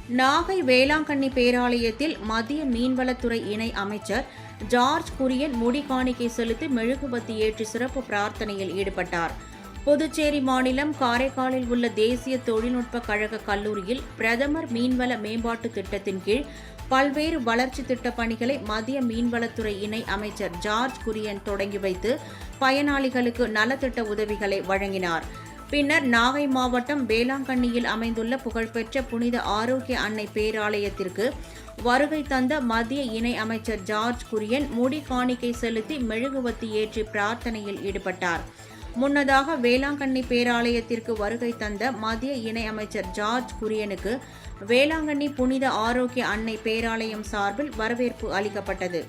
நாகை வேளாங்கண்ணி பேராலயத்தில் மத்திய மீன்வளத்துறை இணை அமைச்சர் ஜார்ஜ் குரியன் முடிகாணிக்கை செலுத்தி மெழுகுபத்தி ஏற்றி சிறப்பு பிரார்த்தனையில் ஈடுபட்டார். புதுச்சேரி மாநிலம் காரைக்காலில் உள்ள தேசிய தொழில்நுட்ப கழக கல்லூரியில் பிரதமர் மீன்வள மேம்பாட்டு திட்டத்தின் கீழ் பல்வேறு வளர்ச்சி திட்டப் பணிகளை மத்திய மீன்வளத்துறை இணை அமைச்சர் ஜார்ஜ் குரியன் தொடங்கி வைத்து பயனாளிகளுக்கு நலத்திட்ட உதவிகளை வழங்கினார். பின்னர் நாகை மாவட்டம் வேளாங்கண்ணியில் அமைந்துள்ள புகழ்பெற்ற புனித ஆரோக்கிய அன்னை பேராலயத்திற்கு வருகை தந்த மத்திய இணை அமைச்சர் ஜார்ஜ் குரியன் முடி காணிக்கை செலுத்தி மெழுகுவத்தி ஏற்றி பிரார்த்தனையில் ஈடுபட்டார். முன்னதாக வேளாங்கண்ணி பேராலயத்திற்கு வருகை தந்த மத்திய இணை அமைச்சர் ஜார்ஜ் குரியனுக்கு வேளாங்கண்ணி புனித ஆரோக்கிய அன்னை பேராலயம் சார்பில் வரவேற்பு அளிக்கப்பட்டது.